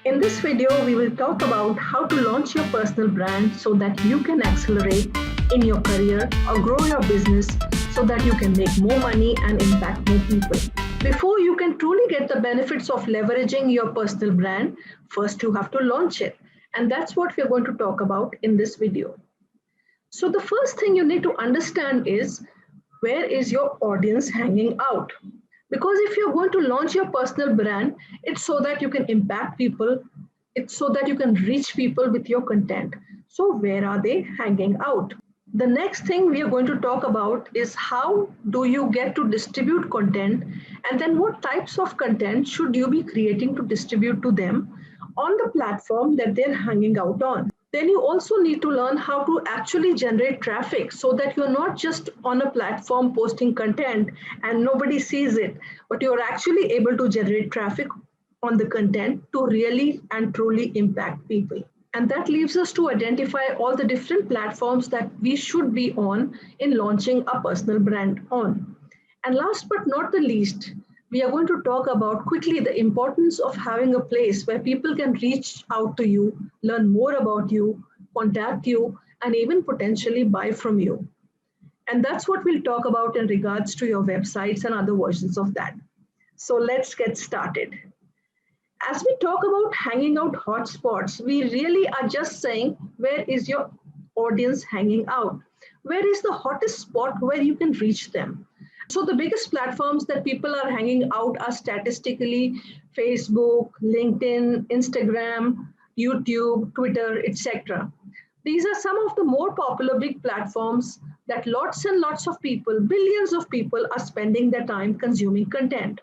In this video, we will talk about how to launch your personal brand so that you can accelerate in your career or grow your business so that you can make more money and impact more people. Before you can truly get the benefits of leveraging your personal brand, first you have to launch it. And that's what we're going to talk about in this video. So, the first thing you need to understand is where is your audience hanging out? Because if you're going to launch your personal brand, it's so that you can impact people, it's so that you can reach people with your content. So, where are they hanging out? The next thing we are going to talk about is how do you get to distribute content, and then what types of content should you be creating to distribute to them on the platform that they're hanging out on. Then you also need to learn how to actually generate traffic so that you're not just on a platform posting content and nobody sees it, but you're actually able to generate traffic on the content to really and truly impact people. And that leaves us to identify all the different platforms that we should be on in launching a personal brand on. And last but not the least, we are going to talk about quickly the importance of having a place where people can reach out to you, learn more about you, contact you, and even potentially buy from you. And that's what we'll talk about in regards to your websites and other versions of that. So let's get started. As we talk about hanging out hotspots, we really are just saying, where is your audience hanging out? Where is the hottest spot where you can reach them? So, the biggest platforms that people are hanging out are statistically Facebook, LinkedIn, Instagram, YouTube, Twitter, etc. These are some of the more popular big platforms that lots and lots of people, billions of people, are spending their time consuming content.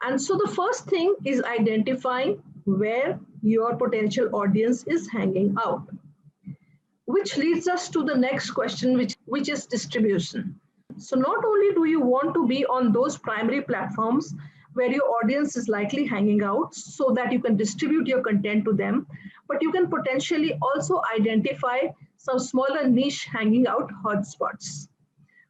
And so the first thing is identifying where your potential audience is hanging out, which leads us to the next question, which is distribution. So not only do you want to be on those primary platforms where your audience is likely hanging out so that you can distribute your content to them, but you can potentially also identify some smaller niche hanging out hotspots.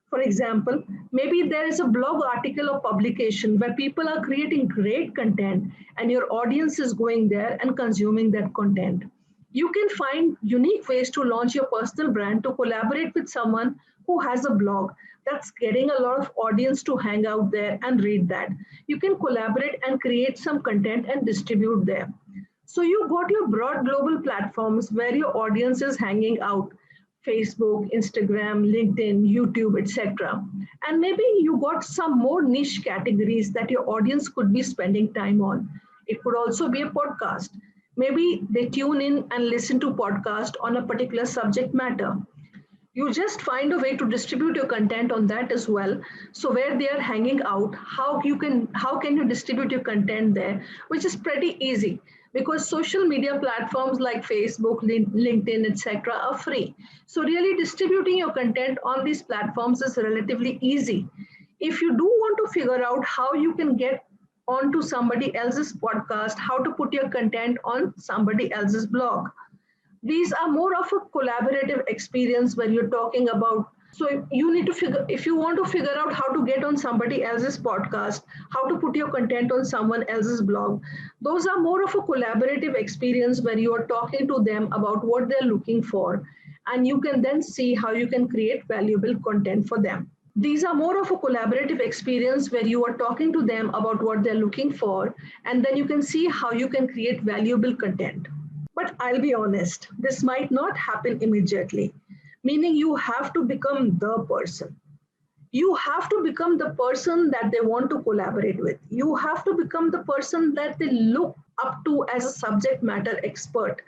For example, maybe there is a blog article or publication where people are creating great content and your audience is going there and consuming that content. You can find unique ways to launch your personal brand to collaborate with someone who has a blog that's getting a lot of audience to hang out there and read that. You can collaborate and create some content and distribute there. So you got your broad global platforms where your audience is hanging out. Facebook, Instagram, LinkedIn, YouTube, etc. And maybe you got some more niche categories that your audience could be spending time on. It could also be a podcast. Maybe they tune in and listen to podcast on a particular subject matter. You just find a way to distribute your content on that as well. So where they are hanging out, how can you distribute your content there, which is pretty easy because social media platforms like Facebook, LinkedIn, etc. are free. So really distributing your content on these platforms is relatively easy. If you do want to figure out how you can get onto somebody else's podcast, how to put your content on somebody else's blog, these are more of a collaborative experience when you're talking about. So you need to figure, if you want to figure out how to get on somebody else's podcast, how to put your content on someone else's blog, those are more of a collaborative experience where you are talking to them about what they're looking for, and you can then see how you can create valuable content for them. These are more of a collaborative experience where you are talking to them about what they're looking for, and then you can see how you can create valuable content. But I'll be honest, this might not happen immediately, meaning you have to become the person. You have to become the person that they want to collaborate with. You have to become the person that they look up to as a subject matter expert.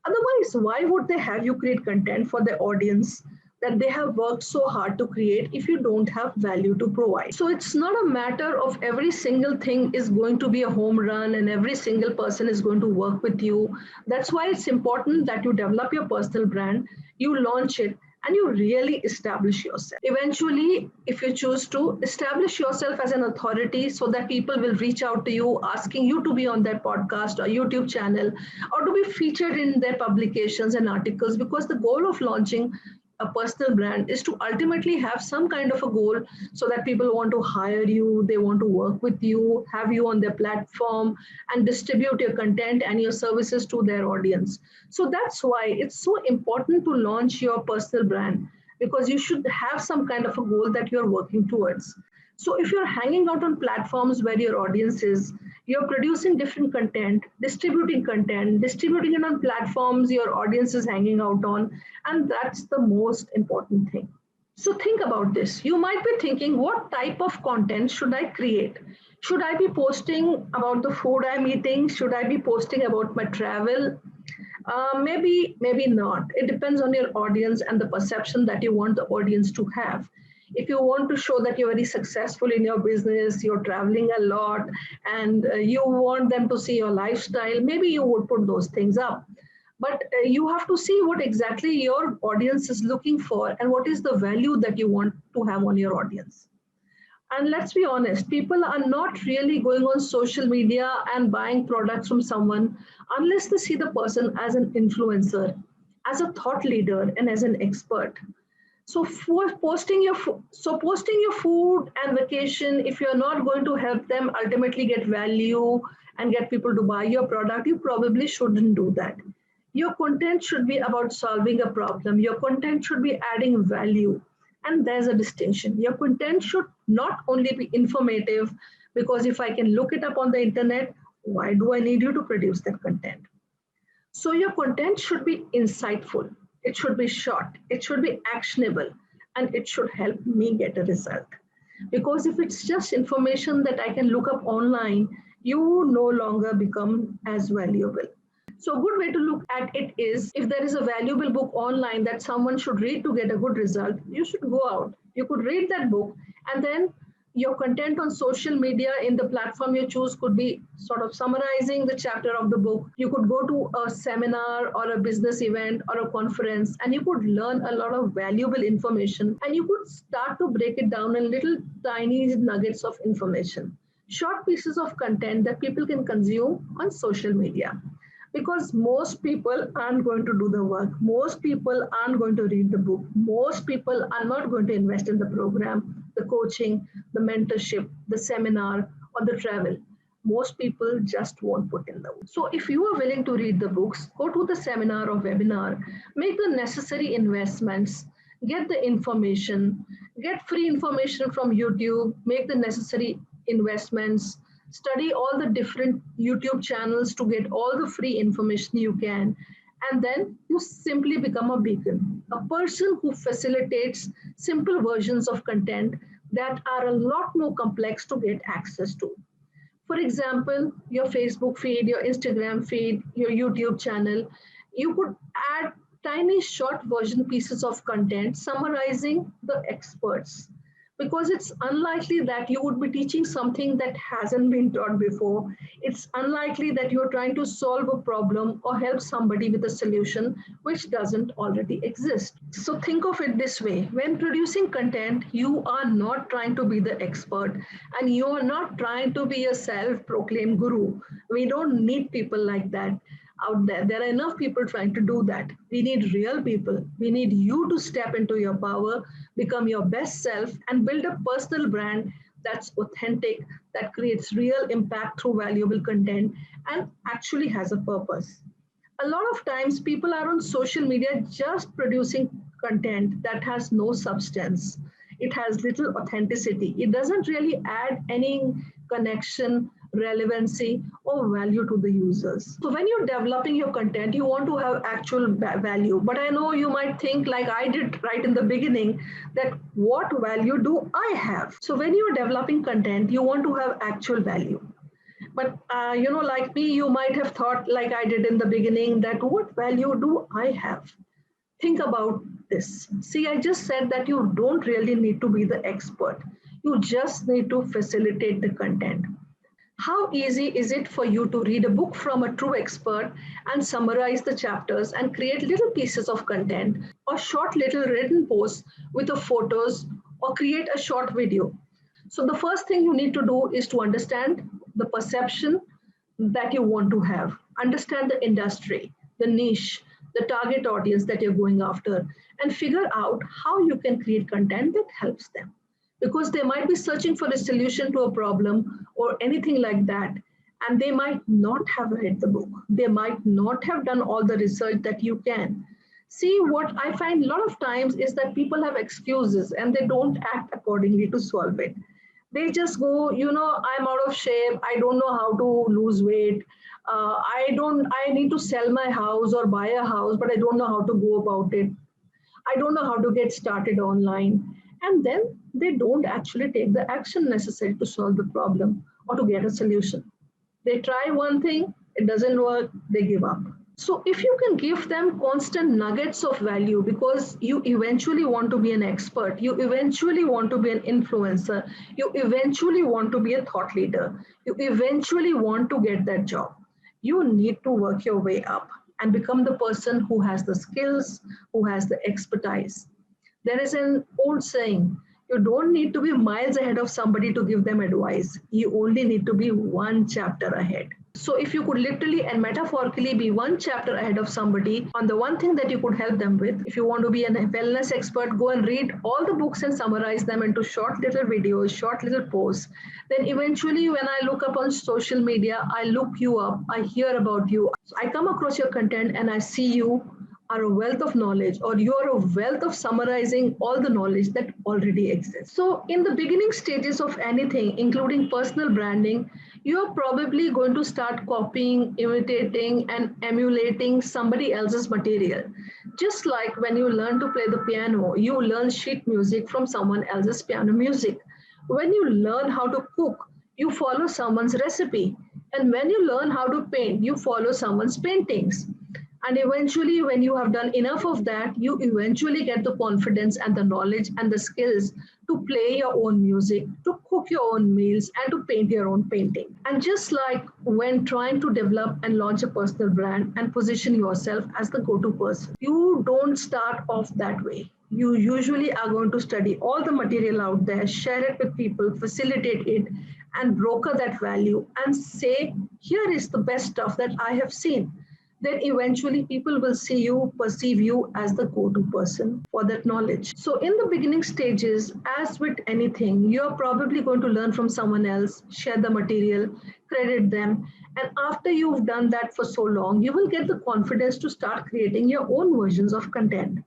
Otherwise, why would they have you create content for their audience that they have worked so hard to create if you don't have value to provide? So it's not a matter of every single thing is going to be a home run and every single person is going to work with you. That's why it's important that you develop your personal brand, you launch it, and you really establish yourself. Eventually, if you choose to establish yourself as an authority so that people will reach out to you asking you to be on their podcast or YouTube channel or to be featured in their publications and articles, because the goal of launching a personal brand is to ultimately have some kind of a goal so that people want to hire you, they want to work with you, have you on their platform, and distribute your content and your services to their audience. So that's why it's so important to launch your personal brand, because you should have some kind of a goal that you're working towards. So if you're hanging out on platforms where your audience is, you're producing different content, distributing it on platforms your audience is hanging out on, and that's the most important thing. So think about this. You might be thinking, what type of content should I create? Should I be posting about the food I'm eating? Should I be posting about my travel? Maybe not. It depends on your audience and the perception that you want the audience to have. If you want to show that you're very successful in your business, you're traveling a lot, and you want them to see your lifestyle, maybe you would put those things up. But you have to see what exactly your audience is looking for and what is the value that you want to have on your audience. And let's be honest, people are not really going on social media and buying products from someone unless they see the person as an influencer, as a thought leader, and as an expert. So for posting your food and vacation, if you're not going to help them ultimately get value and get people to buy your product, you probably shouldn't do that. Your content should be about solving a problem. Your content should be adding value. And there's a distinction. Your content should not only be informative, because if I can look it up on the internet, why do I need you to produce that content? So your content should be insightful, it should be short, it should be actionable, and it should help me get a result. Because if it's just information that I can look up online, you no longer become as valuable. So a good way to look at it is, if there is a valuable book online that someone should read to get a good result, you should go out. You could read that book, and then your content on social media in the platform you choose could be sort of summarizing the chapter of the book. You could go to a seminar or a business event or a conference, and you could learn a lot of valuable information, and you could start to break it down in little tiny nuggets of information. Short pieces of content that people can consume on social media, because most people aren't going to do the work. Most people aren't going to read the book. Most people are not going to invest in the program, the coaching, the mentorship, the seminar, or the travel. Most people just won't put in the work. So if you are willing to read the books, go to the seminar or webinar, make the necessary investments, get the information, get free information from YouTube, make the necessary investments, study all the different YouTube channels to get all the free information you can, and then you simply become a beacon, a person who facilitates simple versions of content that are a lot more complex to get access to. For example, your Facebook feed, your Instagram feed, your YouTube channel, you could add tiny short version pieces of content summarizing the experts, because it's unlikely that you would be teaching something that hasn't been taught before. It's unlikely that you're trying to solve a problem or help somebody with a solution which doesn't already exist. So think of it this way: when producing content, you are not trying to be the expert, and you are not trying to be a self-proclaimed guru. We don't need people like that out there. There are enough people trying to do that. We need real people. We need you to step into your power, become your best self, and build a personal brand that's authentic, that creates real impact through valuable content, and actually has a purpose. A lot of times, people are on social media just producing content that has no substance. It has little authenticity. It doesn't really add any connection, relevancy, or value to the users. So when you're developing your content, you want to have actual value. But I know you might think, like I did right in the beginning, that what value do I have? So when you're developing content, you want to have actual value. But like me, you might have thought, like I did in the beginning, that what value do I have? Think about this. See, I just said that you don't really need to be the expert. You just need to facilitate the content. How easy is it for you to read a book from a true expert and summarize the chapters and create little pieces of content, or short little written posts with the photos, or create a short video? So the first thing you need to do is to understand the perception that you want to have. Understand the industry, the niche, the target audience that you're going after, and figure out how you can create content that helps them. Because they might be searching for a solution to a problem or anything like that, and they might not have read the book. They might not have done all the research that you can. See, what I find a lot of times is that people have excuses and they don't act accordingly to solve it. They just go, I'm out of shape, I don't know how to lose weight, I need to sell my house or buy a house, but I don't know how to go about it. I don't know how to get started online. And then they don't actually take the action necessary to solve the problem or to get a solution. They try one thing, it doesn't work, they give up. So if you can give them constant nuggets of value, because you eventually want to be an expert, you eventually want to be an influencer, you eventually want to be a thought leader, you eventually want to get that job, you need to work your way up and become the person who has the skills, who has the expertise. There is an old saying, you don't need to be miles ahead of somebody to give them advice. You only need to be one chapter ahead. So if you could literally and metaphorically be one chapter ahead of somebody on the one thing that you could help them with, if you want to be a wellness expert, go and read all the books and summarize them into short little videos, short little posts. Then eventually when I look up on social media, I look you up, I hear about you. So I come across your content and I see you are a wealth of knowledge, or you are a wealth of summarizing all the knowledge that already exists. So in the beginning stages of anything, including personal branding, you're probably going to start copying, imitating, and emulating somebody else's material. Just like when you learn to play the piano, you learn sheet music from someone else's piano music. When you learn how to cook, you follow someone's recipe. And when you learn how to paint, you follow someone's paintings. And eventually, when you have done enough of that, you eventually get the confidence and the knowledge and the skills to play your own music, to cook your own meals, and to paint your own painting. And just like when trying to develop and launch a personal brand and position yourself as the go to person, you don't start off that way. You usually are going to study all the material out there, share it with people, facilitate it, and broker that value and say, here is the best stuff that I have seen. Then eventually people will see you, perceive you as the go-to person for that knowledge. So in the beginning stages, as with anything, you're probably going to learn from someone else, share the material, credit them. And after you've done that for so long, you will get the confidence to start creating your own versions of content.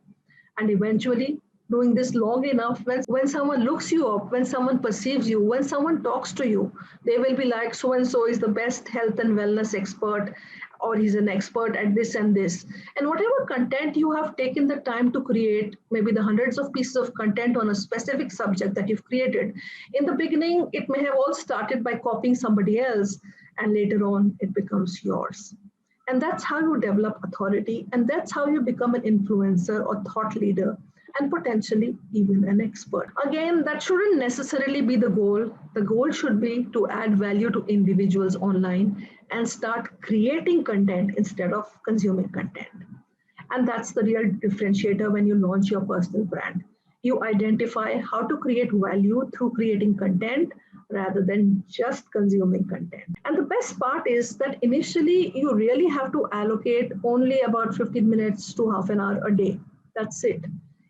And eventually, doing this long enough, when someone looks you up, when someone perceives you, when someone talks to you, they will be like, so and so is the best health and wellness expert, or he's an expert at this and this. And whatever content you have taken the time to create, maybe the hundreds of pieces of content on a specific subject that you've created, in the beginning, it may have all started by copying somebody else, and later on, it becomes yours. And that's how you develop authority, and that's how you become an influencer or thought leader, and potentially even an expert. Again, that shouldn't necessarily be the goal. The goal should be to add value to individuals online and start creating content instead of consuming content. And that's the real differentiator when you launch your personal brand. You identify how to create value through creating content rather than just consuming content. And the best part is that initially you really have to allocate only about 15 minutes to half an hour a day. That's it.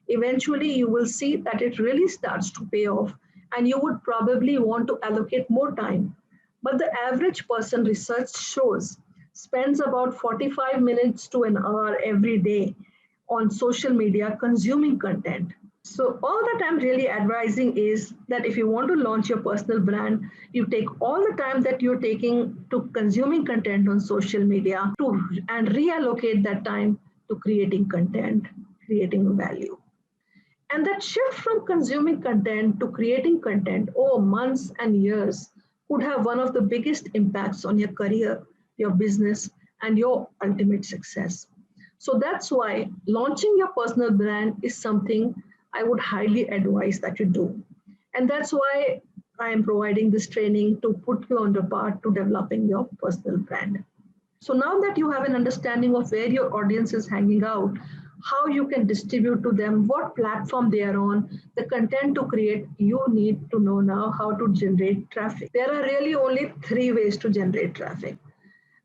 Eventually, you will see that it really starts to pay off, and you would probably want to allocate more time. But the average person, research shows, spends about 45 minutes to an hour every day on social media consuming content. So all that I'm really advising is that if you want to launch your personal brand, you take all the time that you're taking to consuming content on social media and reallocate that time to creating content, creating value. And that shift from consuming content to creating content over months and years could have one of the biggest impacts on your career, your business, and your ultimate success. So that's why launching your personal brand is something I would highly advise that you do. And that's why I am providing this training to put you on the path to developing your personal brand. So now that you have an understanding of where your audience is hanging out, how you can distribute to them, what platform they are on, the content to create, you need to know now how to generate traffic. There are really only three ways to generate traffic.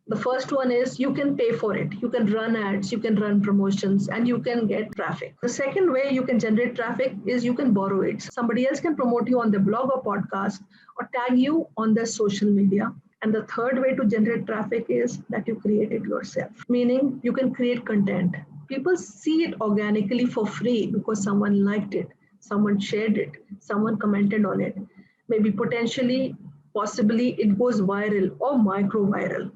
The first one is you can pay for it. You can run ads, you can run promotions, and you can get traffic. The second way you can generate traffic is you can borrow it. Somebody else can promote you on their blog or podcast or tag you on their social media. And the third way to generate traffic is that you create it yourself, meaning you can create content. People see it organically for free because someone liked it, someone shared it, someone commented on it. Maybe potentially, possibly, it goes viral or micro viral.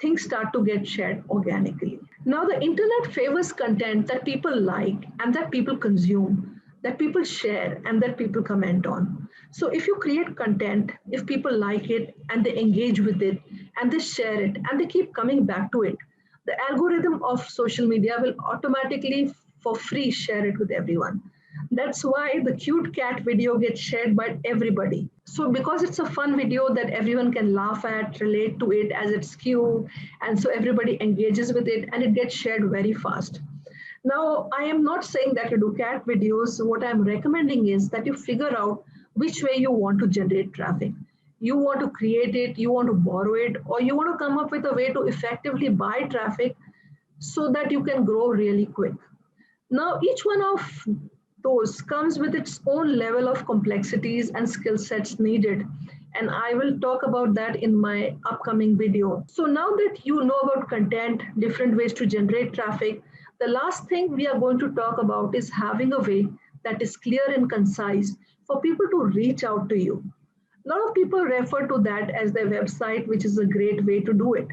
Things start to get shared organically. Now, the internet favors content that people like and that people consume, that people share and that people comment on. So, if you create content, if people like it and they engage with it and they share it and they keep coming back to it, the algorithm of social media will automatically, for free, share it with everyone. That's why the cute cat video gets shared by everybody. So, because it's a fun video that everyone can laugh at, relate to it as it's cute, and so everybody engages with it and it gets shared very fast. Now, I am not saying that you do cat videos. What I'm recommending is that you figure out which way you want to generate traffic. You want to create it, you want to borrow it, or you want to come up with a way to effectively buy traffic so that you can grow really quick. Now, each one of those comes with its own level of complexities and skill sets needed. And I will talk about that in my upcoming video. So now that you know about content, different ways to generate traffic, the last thing we are going to talk about is having a way that is clear and concise for people to reach out to you. A lot of people refer to that as their website, which is a great way to do it.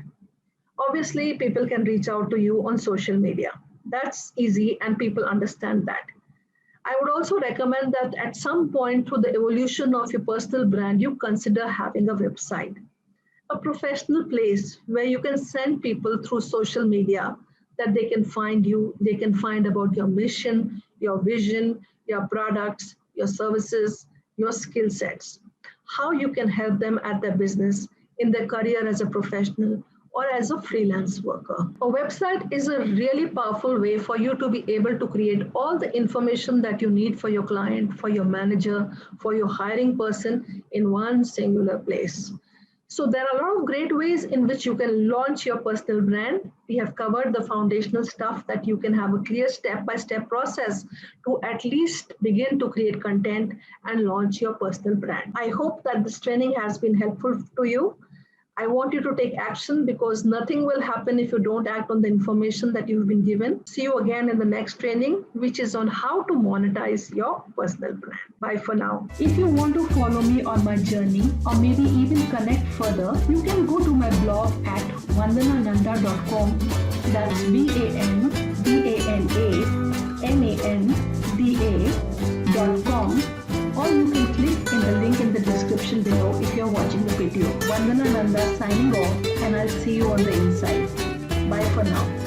Obviously, people can reach out to you on social media. That's easy and people understand that. I would also recommend that at some point through the evolution of your personal brand, you consider having a website, a professional place where you can send people through social media that they can find you, they can find about your mission, your vision, your products, your services, your skill sets, how you can help them at their business, in their career as a professional, or as a freelance worker. A website is a really powerful way for you to be able to create all the information that you need for your client, for your manager, for your hiring person in one singular place. So there are a lot of great ways in which you can launch your personal brand. We have covered the foundational stuff that you can have a clear step-by-step process to at least begin to create content and launch your personal brand. I hope that this training has been helpful to you. I want you to take action because nothing will happen if you don't act on the information that you've been given. See you again in the next training, which is on how to monetize your personal brand. Bye for now. If you want to follow me on my journey or maybe even connect further, you can go to my blog at vandanananda.com. That's vandananda.com. Or you can click in the link in the description below if you're watching the video. Vandana Nanda signing off, and I'll see you on the inside. Bye for now.